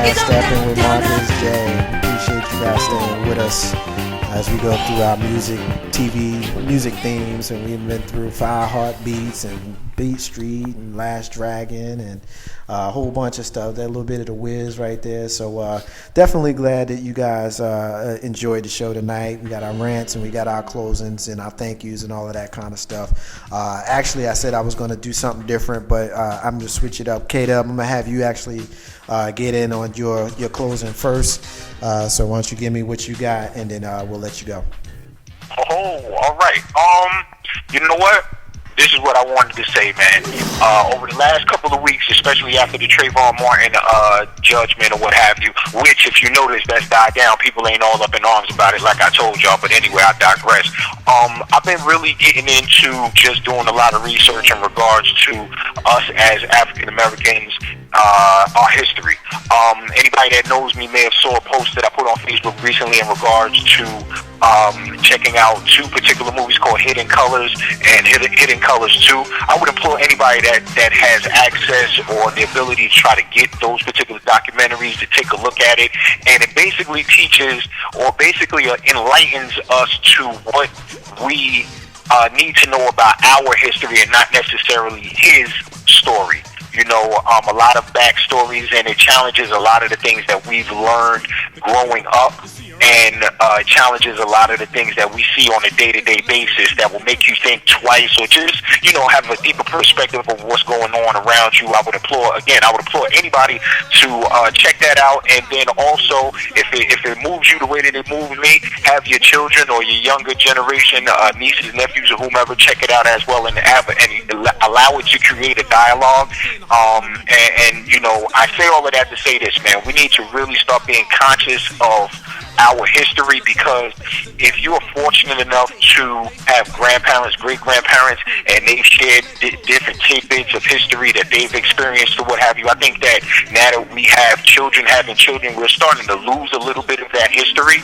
man. Steppin with Marcus J. Appreciate you guys staying with us as we go through our music, TV, music themes, and we've been through Fire Heartbeats and Beat Street and Last Dragon and a whole bunch of stuff. That little bit of the whiz right there. So definitely glad that you guys enjoyed the show tonight. We got our rants and we got our closings and our thank yous and all of that kind of stuff. Actually, I said I was going to do something different, but I'm going to switch it up. K-Dub, I'm going to have you actually get in on your closing first. So why don't you give me what you got, and then we'll let you go. Oh, all right. You know what? This is what I wanted to say, man. Over the last couple of weeks, especially after the Trayvon Martin judgment or what have you, which, if you notice, that's died down. People ain't all up in arms about it, like I told y'all. But anyway, I digress. I've been really getting into just doing a lot of research in regards to us as African Americans, our history. Anybody that knows me may have saw a post that I put on Facebook recently in regards to checking out two particular movies called Hidden Colors and Hidden Colors 2. I would implore anybody that has access or the ability to try to get those particular documentaries to take a look at it. And it basically teaches or basically enlightens us to what we need to know about our history and not necessarily his story. You know, a lot of backstories, and it challenges a lot of the things that we've learned growing up, and challenges a lot of the things that we see on a day-to-day basis that will make you think twice or just, you know, have a deeper perspective of what's going on around you. I would implore anybody to check that out, and then also, if it moves you the way that it moved me, have your children or your younger generation, nieces, nephews, or whomever, check it out as well, and allow it to create a dialogue. And you know, I say all of that to say this, man. We need to really start being conscious of our history, because if you are fortunate enough to have grandparents, great-grandparents, and they've shared different tidbits of history that they've experienced or what have you, I think that now that we have children having children, we're starting to lose a little bit of that history.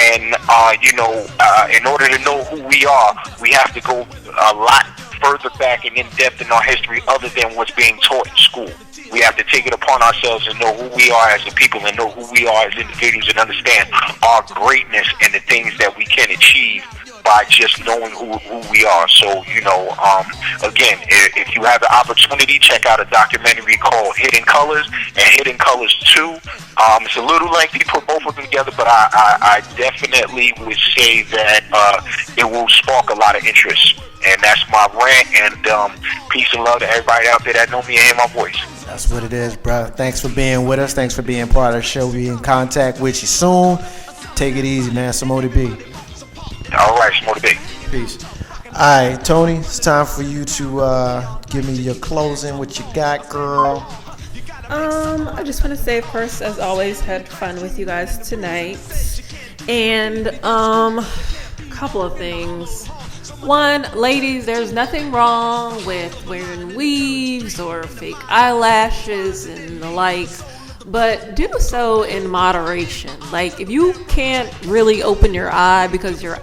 And, you know, in order to know who we are, we have to go a lot further back and in depth in our history other than what's being taught in school. We have to take it upon ourselves and know who we are as a people and know who we are as individuals and understand our greatness and the things that we can achieve by just knowing who we are. So, you know, again, if you have the opportunity, check out a documentary called Hidden Colors and Hidden Colors 2. It's a little lengthy to put both of them together, but I definitely would say that it will spark a lot of interest. And that's my rant, and peace and love to everybody out there that know me and hear my voice. That's what it is, bro. Thanks for being with us. Thanks for being part of the show. We'll be in contact with you soon. Take it easy, man. Samodi B. All right, Samodi B. Peace. All right, Tony, it's time for you to give me your closing. What you got, girl? I just want to say, of course, as always, had fun with you guys tonight. And a couple of things. One, ladies, there's nothing wrong with wearing weaves or fake eyelashes and the like, but do so in moderation. Like, if you can't really open your eye because your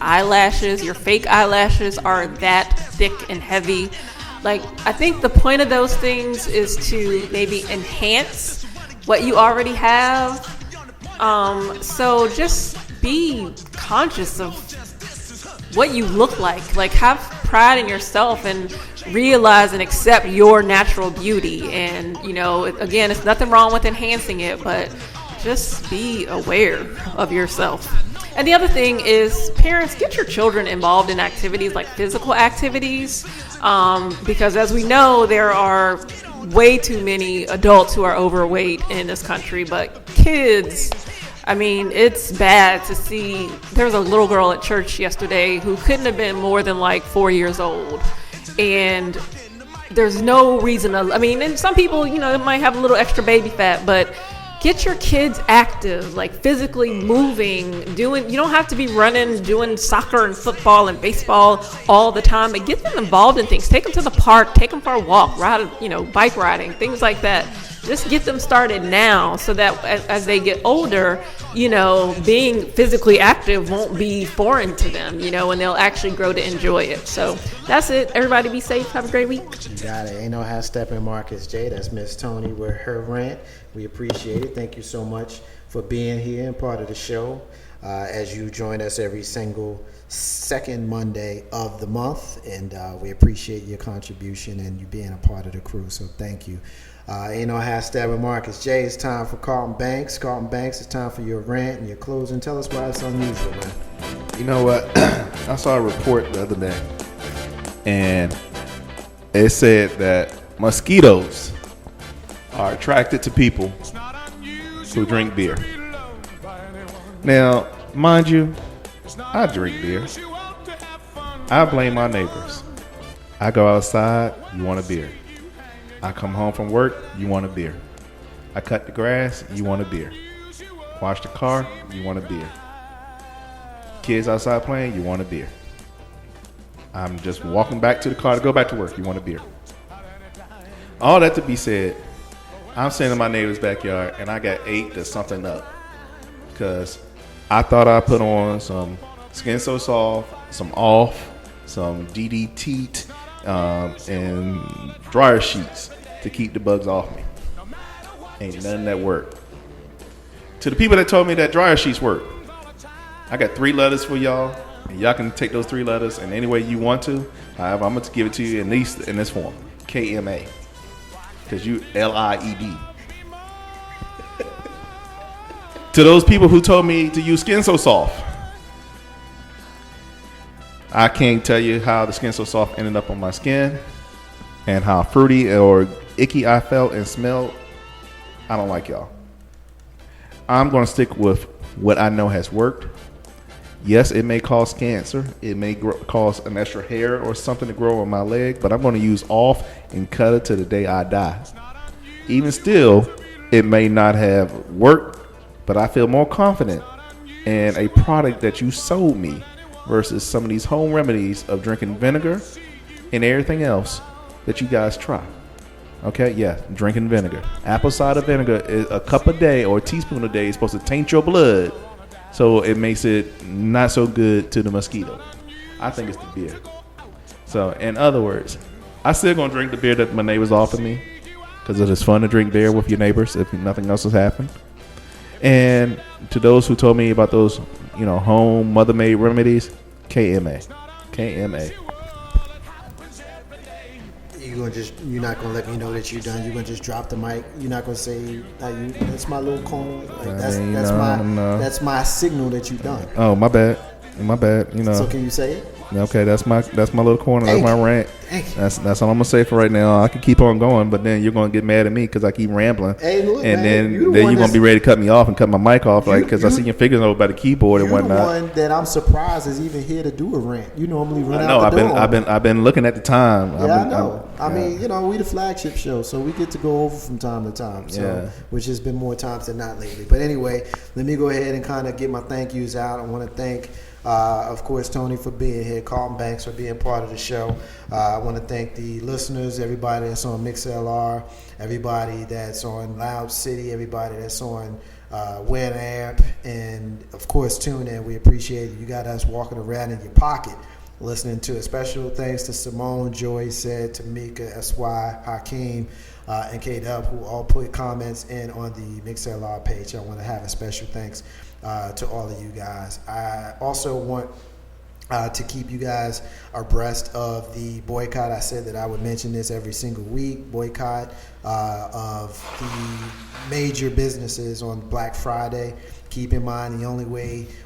fake eyelashes are that thick and heavy, like, I think the point of those things is to maybe enhance what you already have. So just be conscious of what you look like. Like, have pride in yourself and realize and accept your natural beauty. And, you know, again, it's nothing wrong with enhancing it, but just be aware of yourself. And the other thing is, parents, get your children involved in activities like physical activities, because as we know, there are way too many adults who are overweight in this country, but kids, I mean, it's bad to see. There was a little girl at church yesterday who couldn't have been more than like 4 years old. And there's no reason and some people, you know, might have a little extra baby fat, but get your kids active, like physically moving, you don't have to be running, doing soccer and football and baseball all the time, but get them involved in things. Take them to the park, take them for a walk, bike riding, things like that. just get them started now so that as they get older, being physically active won't be foreign to them, and they'll actually grow to enjoy it. So that's it. Everybody be safe. Have a great week. You got it. Ain't no half stepping Marcus J. That's Miss Tony with her rant. We appreciate it. Thank you so much for being here and part of the show. As you join us every single second Monday of the month, and we appreciate your contribution and you being a part of the crew, so thank you. Ain't no hashtag with Marcus J. It's time for Carlton Banks. Carlton Banks, it's time for your rant and your closing. Tell us why it's unusual, man. You know what? I saw a report the other day, and it said that mosquitoes are attracted to people who drink beer. Now, mind you, I drink beer. I blame my neighbors. I go outside, you want a beer. I come home from work, you want a beer. I cut the grass, you want a beer. Wash the car, you want a beer. Kids outside playing, you want a beer. I'm just walking back to the car to go back to work, you want a beer. All that to be said, I'm sitting in my neighbor's backyard and I got ate to something up because I thought I put on some Skin So Soft, some Off, some DDT, and dryer sheets to keep the bugs off me. Ain't nothing that worked. To the people that told me that dryer sheets work, I got 3 letters for y'all, and y'all can take those 3 letters in any way you want to. However, I'm going to give it to you in this form, KMA, because you LIED. To those people who told me to use Skin So Soft, I can't tell you how the Skin So Soft ended up on my skin and how fruity or icky I felt and smelled. I don't like y'all. I'm going to stick with what I know has worked. Yes, it may cause cancer. It may cause an extra hair or something to grow on my leg, but I'm going to use Off and cut it to the day I die. Even still, it may not have worked, but I feel more confident in a product that you sold me versus some of these home remedies of drinking vinegar and everything else that you guys try. Okay, yeah, drinking vinegar. Apple cider vinegar is a cup a day or a teaspoon a day is supposed to taint your blood, so it makes it not so good to the mosquito. I think it's the beer. So, in other words, I still gonna drink the beer that my neighbors offer me because it is fun to drink beer with your neighbors if nothing else has happened. And to those who told me about those, home mother-made remedies, KMA. You're not gonna let me know that you're done. You're gonna just drop the mic. You're not gonna say that's my little cone. Like, that's my signal that you're done. Oh, my bad. So can you say it? Okay, that's my little corner. That's my rant. That's all I'm gonna say for right now. I can keep on going, but then you're gonna get mad at me because I keep rambling. Hey, look, and man, then you're gonna be ready to cut me off and cut my mic off, like because I see your fingers over by the keyboard and whatnot. You're the one that I'm surprised is even here to do a rant. You normally run out the door. I've been looking at the time. Yeah, I know. I mean, we the flagship show, so we get to go over from time to time. So, which has been more times than not lately. But anyway, let me go ahead and kind of get my thank yous out. I want to thank. Of course, Tony for being here, Carlton Banks for being part of the show. I want to thank the listeners, everybody that's on MixLR, everybody that's on Loud City, everybody that's on Winamp, and of course, TuneIn. We appreciate it. You got us walking around in your pocket listening to it. Special thanks to Simone, Joy, Said, Tamika, SY, Hakeem, and K-Dub, who all put comments in on the MixLR page. I want to have a special thanks to all of you guys. I also want to keep you guys abreast of the boycott. I said that I would mention this every single week. Boycott of the major businesses on Black Friday. Keep in mind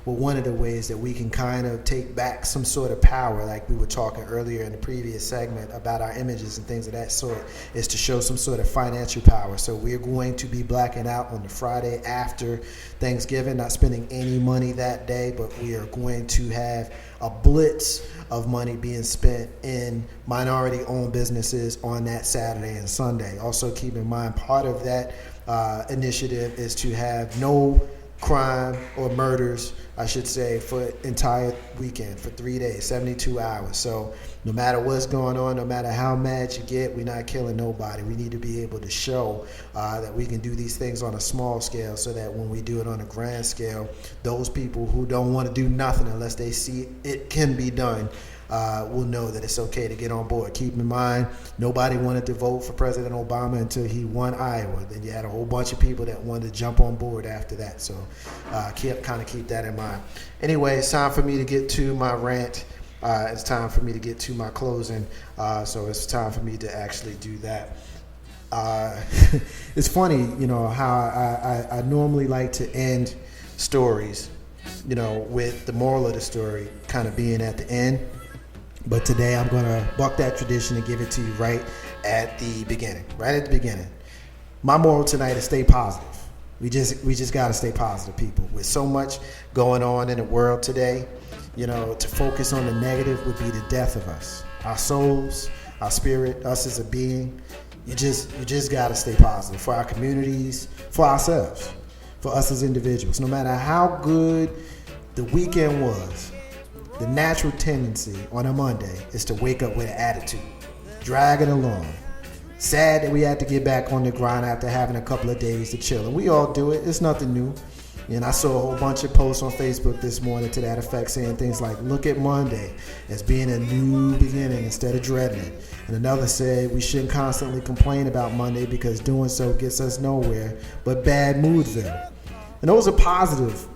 one of the ways that we can kind of take back some sort of power, like we were talking earlier in the previous segment about our images and things of that sort, is to show some sort of financial power. So we're going to be blacking out on the Friday after Thanksgiving, not spending any money that day, but we are going to have a blitz of money being spent in minority-owned businesses on that Saturday and Sunday. Also keep in mind, part of that initiative is to have no crime or murders, I should say, for entire weekend, for 3 days, 72 hours. So no matter what's going on, no matter how mad you get, we're not killing nobody. We need to be able to show that we can do these things on a small scale, so that when we do it on a grand scale, those people who don't want to do nothing unless they see it can be done will know that it's okay to get on board. Keep in mind, nobody wanted to vote for President Obama until he won Iowa. Then you had a whole bunch of people that wanted to jump on board after that. So keep that in mind. Anyway, it's time for me to get to my rant. It's time for me to get to my closing. So it's time for me to actually do that. It's funny, how I normally like to end stories, with the moral of the story kind of being at the end. But today I'm going to buck that tradition and give it to you right at the beginning. Right at the beginning. My moral tonight is stay positive. We just got to stay positive, people. With so much going on in the world today, to focus on the negative would be the death of us. Our souls, our spirit, us as a being. You just got to stay positive for our communities, for ourselves, for us as individuals. No matter how good the weekend was, the natural tendency on a Monday is to wake up with an attitude, drag it along. Sad that we had to get back on the grind after having a couple of days to chill. And we all do it. It's nothing new. And I saw a whole bunch of posts on Facebook this morning to that effect, saying things like, look at Monday as being a new beginning instead of dreading it. And another said we shouldn't constantly complain about Monday because doing so gets us nowhere but bad moodsville. And those are positive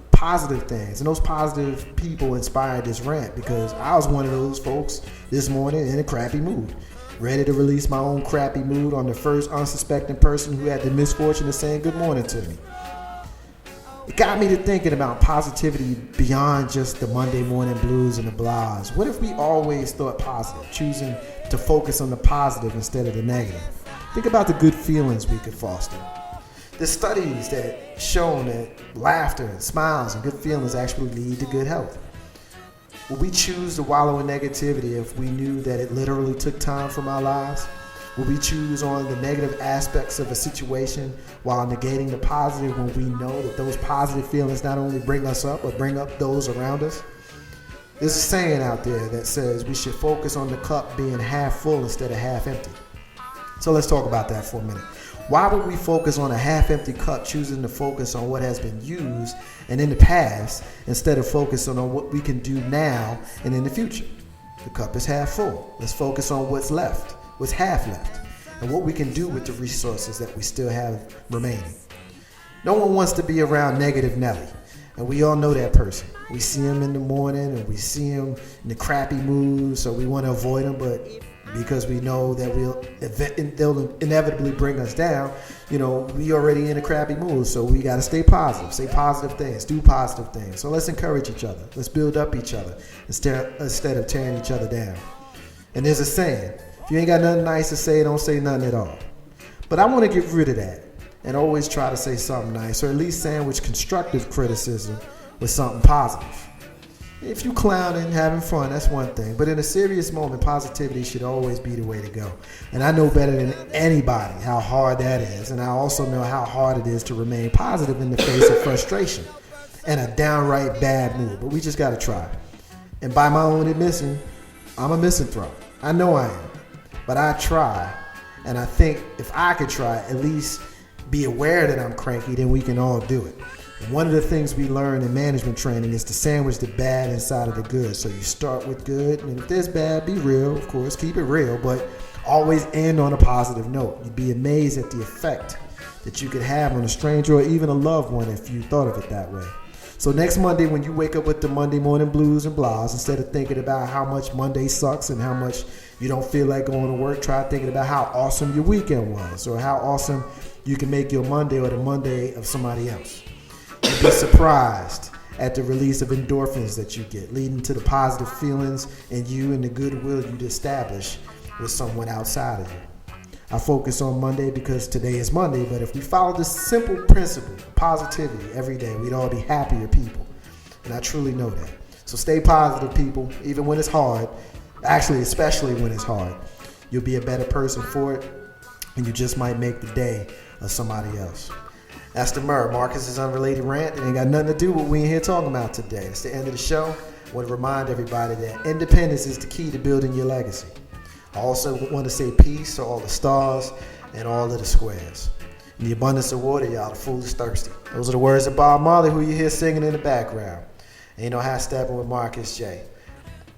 things, and those positive people inspired this rant, because I was one of those folks this morning in a crappy mood, ready to release my own crappy mood on the first unsuspecting person who had the misfortune of saying good morning to me. It got me to thinking about positivity beyond just the Monday morning blues and the blahs. What if we always thought positive, choosing to focus on the positive instead of the negative? Think about the good feelings we could foster. There's studies that shown that laughter and smiles and good feelings actually lead to good health. Would we choose to wallow in negativity if we knew that it literally took time from our lives? Would we choose on the negative aspects of a situation while negating the positive when we know that those positive feelings not only bring us up, but bring up those around us? There's a saying out there that says we should focus on the cup being half full instead of half empty. So let's talk about that for a minute. Why would we focus on a half-empty cup, choosing to focus on what has been used and in the past instead of focusing on what we can do now and in the future? The cup is half full. Let's focus on what's left, what's half left, and what we can do with the resources that we still have remaining. No one wants to be around negative Nelly, and we all know that person. We see him in the morning and we see him in the crappy mood, so we want to avoid him, but because we know that they'll inevitably bring us down, we already in a crappy mood, so we got to stay positive, say positive things, do positive things. So let's encourage each other. Let's build up each other instead of tearing each other down. And there's a saying, if you ain't got nothing nice to say, don't say nothing at all. But I want to get rid of that and always try to say something nice, or at least sandwich constructive criticism with something positive. If you clowning and having fun, that's one thing. But in a serious moment, positivity should always be the way to go. And I know better than anybody how hard that is. And I also know how hard it is to remain positive in the face of frustration and a downright bad mood. But we just got to try. And by my own admission, I'm a misanthrope. I know I am. But I try. And I think if I could try, at least be aware that I'm cranky, then we can all do it. One of the things we learn in management training is to sandwich the bad inside of the good. So you start with good, and if there's bad, be real, of course, keep it real, but always end on a positive note. You'd be amazed at the effect that you could have on a stranger or even a loved one if you thought of it that way. So next Monday, when you wake up with the Monday morning blues and blahs, instead of thinking about how much Monday sucks and how much you don't feel like going to work, try thinking about how awesome your weekend was, or how awesome you can make your Monday or the Monday of somebody else. And be surprised at the release of endorphins that you get, leading to the positive feelings in you and the goodwill you'd establish with someone outside of you. I focus on Monday because today is Monday, but if we follow this simple principle of positivity every day, we'd all be happier people. And I truly know that. So stay positive, people, even when it's hard. Actually, especially when it's hard. You'll be a better person for it, and you just might make the day of somebody else. That's the Murr, Marcus's unrelated rant. It ain't got nothing to do with what we in here talking about today. It's the end of the show. I want to remind everybody that independence is the key to building your legacy. I also want to say peace to all the stars and all of the squares. In the abundance of water, y'all, the fool is thirsty. Those are the words of Bob Marley, who you hear singing in the background. Ain't no half stepping with Marcus J.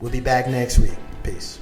We'll be back next week. Peace.